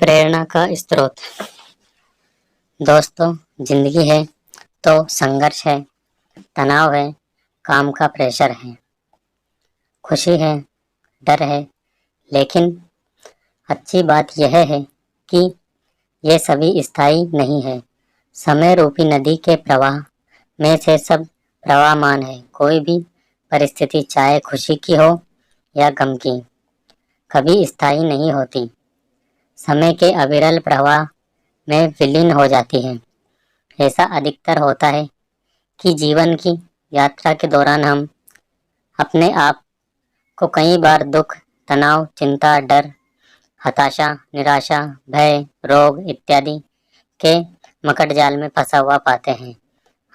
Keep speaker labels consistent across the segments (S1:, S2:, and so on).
S1: प्रेरणा का स्रोत। दोस्तों, जिंदगी है तो संघर्ष है, तनाव है, काम का प्रेशर है, खुशी है, डर है, लेकिन अच्छी बात यह है कि ये सभी स्थायी नहीं है। समय रूपी नदी के प्रवाह में से सब प्रवाहमान है। कोई भी परिस्थिति, चाहे खुशी की हो या गम की, कभी स्थायी नहीं होती। समय के अविरल प्रवाह में विलीन हो जाती है। ऐसा अधिकतर होता है कि जीवन की यात्रा के दौरान हम अपने आप को कई बार दुख, तनाव, चिंता, डर, हताशा, निराशा, भय, रोग इत्यादि के मकड़जाल में फंसा हुआ पाते हैं।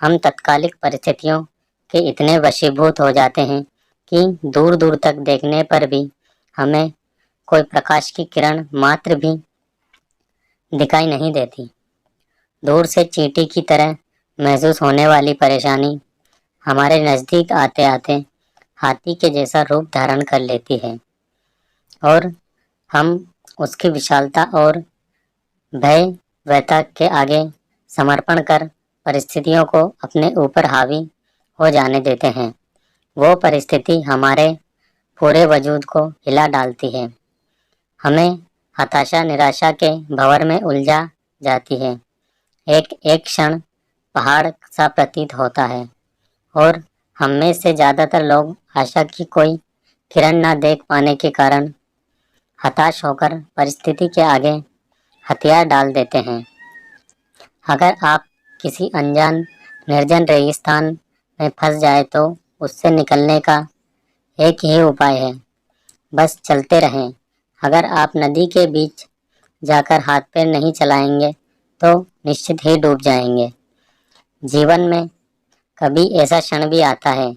S1: हम तत्कालिक परिस्थितियों के इतने वशीभूत हो जाते हैं कि दूर दूर तक देखने पर भी हमें कोई प्रकाश की किरण मात्र भी दिखाई नहीं देती। दूर से चींटी की तरह महसूस होने वाली परेशानी हमारे नज़दीक आते आते हाथी के जैसा रूप धारण कर लेती है और हम उसकी विशालता और भय व्यथा के आगे समर्पण कर परिस्थितियों को अपने ऊपर हावी हो जाने देते हैं। वो परिस्थिति हमारे पूरे वजूद को हिला डालती है, हमें हताशा, निराशा के भंवर में उलझा जाती है। एक एक क्षण पहाड़ सा प्रतीत होता है और हम में से ज़्यादातर लोग आशा की कोई किरण न देख पाने के कारण हताश होकर परिस्थिति के आगे हथियार डाल देते हैं। अगर आप किसी अनजान निर्जन रेगिस्तान में फंस जाए तो उससे निकलने का एक ही उपाय है, बस चलते रहें। अगर आप नदी के बीच जाकर हाथ पैर नहीं चलाएंगे तो निश्चित ही डूब जाएंगे। जीवन में कभी ऐसा क्षण भी आता है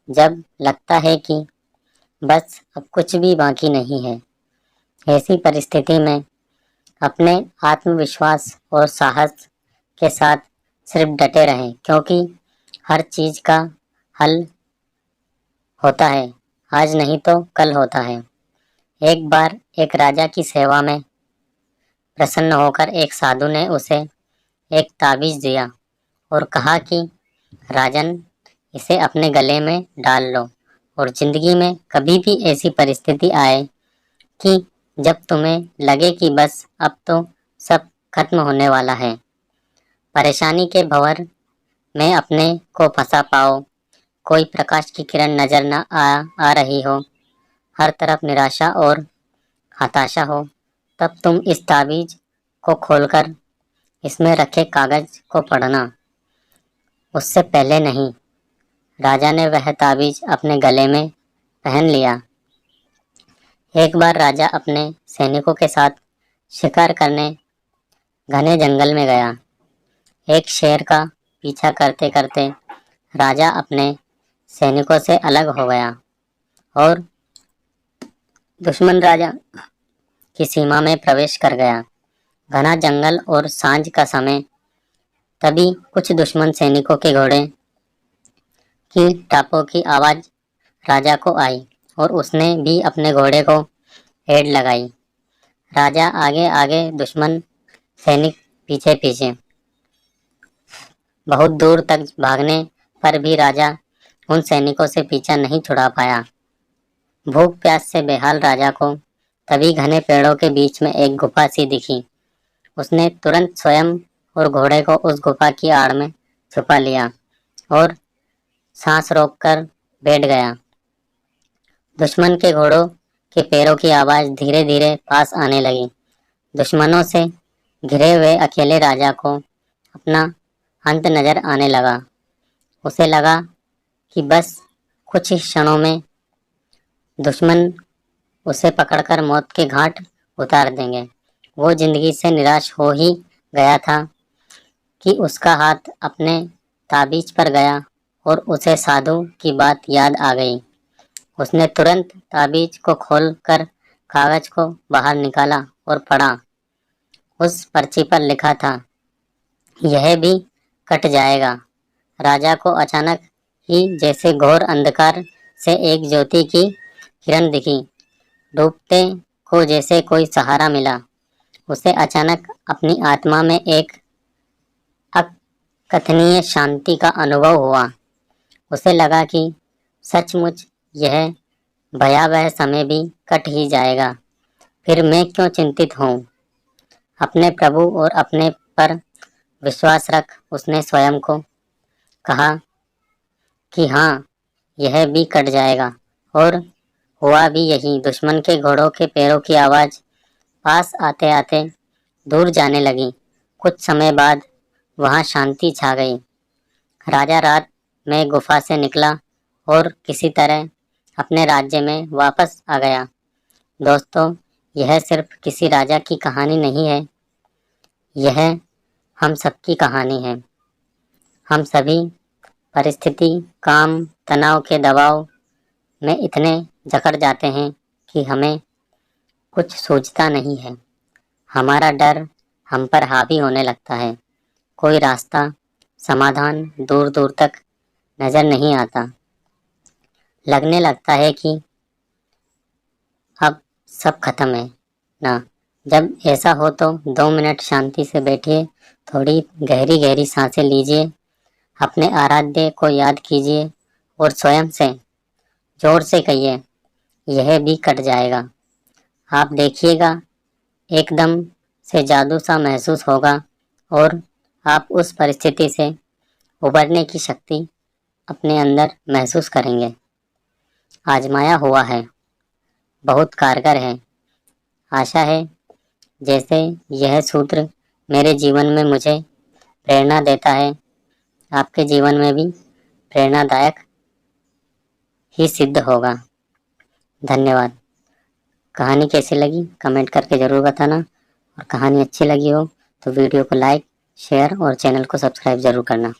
S1: जब लगता है कि बस अब कुछ भी बाकी नहीं है। ऐसी परिस्थिति में अपने आत्मविश्वास और साहस के साथ सिर्फ डटे रहें, क्योंकि हर चीज़ का हल होता है, आज नहीं तो कल होता है। एक बार एक राजा की सेवा में प्रसन्न होकर एक साधु ने उसे एक ताबीज़ दिया और कहा कि राजन, इसे अपने गले में डाल लो और ज़िंदगी में कभी भी ऐसी परिस्थिति आए कि जब तुम्हें लगे कि बस अब तो सब खत्म होने वाला है, परेशानी के भंवर में अपने को फंसा पाओ, कोई प्रकाश की किरण नज़र न आ रही हो, हर तरफ निराशा और हताशा हो, तब तुम इस ताबीज़ को खोलकर इसमें रखे कागज़ को पढ़ना। उससे पहले नहीं। राजा ने वह ताबीज़ अपने गले में पहन लिया। एक बार राजा अपने सैनिकों के साथ शिकार करने घने जंगल में गया। एक शेर का पीछा करते करते राजा अपने सैनिकों से अलग हो गया और दुश्मन राजा की सीमा में प्रवेश कर गया। घना जंगल और सांझ का समय। तभी कुछ दुश्मन सैनिकों के घोड़े की टापों की आवाज़ राजा को आई और उसने भी अपने घोड़े को हेड लगाई। राजा आगे आगे, दुश्मन सैनिक पीछे पीछे। बहुत दूर तक भागने पर भी राजा उन सैनिकों से पीछा नहीं छुड़ा पाया। भूख प्यास से बेहाल राजा को तभी घने पेड़ों के बीच में एक गुफा सी दिखी। उसने तुरंत स्वयं और घोड़े को उस गुफा की आड़ में छुपा लिया और सांस रोककर बैठ गया। दुश्मन के घोड़ों के पैरों की आवाज़ धीरे धीरे पास आने लगी। दुश्मनों से घिरे हुए अकेले राजा को अपना अंत नजर आने लगा। उसे लगा कि बस कुछ ही क्षणों में दुश्मन उसे पकड़कर मौत के घाट उतार देंगे। वो जिंदगी से निराश हो ही गया था कि उसका हाथ अपने ताबीज पर गया और उसे साधु की बात याद आ गई। उसने तुरंत ताबीज को खोलकर कागज को बाहर निकाला और पढ़ा। उस पर्ची पर लिखा था, यह भी कट जाएगा। राजा को अचानक ही जैसे घोर अंधकार से एक ज्योति की किरण दिखी। डूबते को जैसे कोई सहारा मिला। उसे अचानक अपनी आत्मा में एक अकथनीय शांति का अनुभव हुआ। उसे लगा कि सचमुच यह भयावह समय भी कट ही जाएगा, फिर मैं क्यों चिंतित हूँ। अपने प्रभु और अपने पर विश्वास रख उसने स्वयं को कहा कि हाँ, यह भी कट जाएगा। और हुआ भी यही। दुश्मन के घोड़ों के पैरों की आवाज़ पास आते आते दूर जाने लगी। कुछ समय बाद वहाँ शांति छा गई। राजा रात में गुफा से निकला और किसी तरह अपने राज्य में वापस आ गया। दोस्तों, यह सिर्फ किसी राजा की कहानी नहीं है, यह हम सबकी कहानी है। हम सभी परिस्थिति, काम, तनाव के दबाव में इतने जकड़ जाते हैं कि हमें कुछ सूझता नहीं है। हमारा डर हम पर हावी होने लगता है। कोई रास्ता, समाधान दूर दूर तक नजर नहीं आता। लगने लगता है कि अब सब खत्म है ना। जब ऐसा हो तो 2 मिनट शांति से बैठिए, थोड़ी गहरी गहरी सांसें लीजिए, अपने आराध्य को याद कीजिए और स्वयं से जोर से कहिए, यह भी कट जाएगा। आप देखिएगा, एकदम से जादू सा महसूस होगा और आप उस परिस्थिति से उबरने की शक्ति अपने अंदर महसूस करेंगे। आजमाया हुआ है, बहुत कारगर है। आशा है जैसे यह सूत्र मेरे जीवन में मुझे प्रेरणा देता है, आपके जीवन में भी प्रेरणादायक ही सिद्ध होगा। धन्यवाद। कहानी कैसी लगी कमेंट करके ज़रूर बताना, और कहानी अच्छी लगी हो तो वीडियो को लाइक, शेयर और चैनल को सब्सक्राइब ज़रूर करना।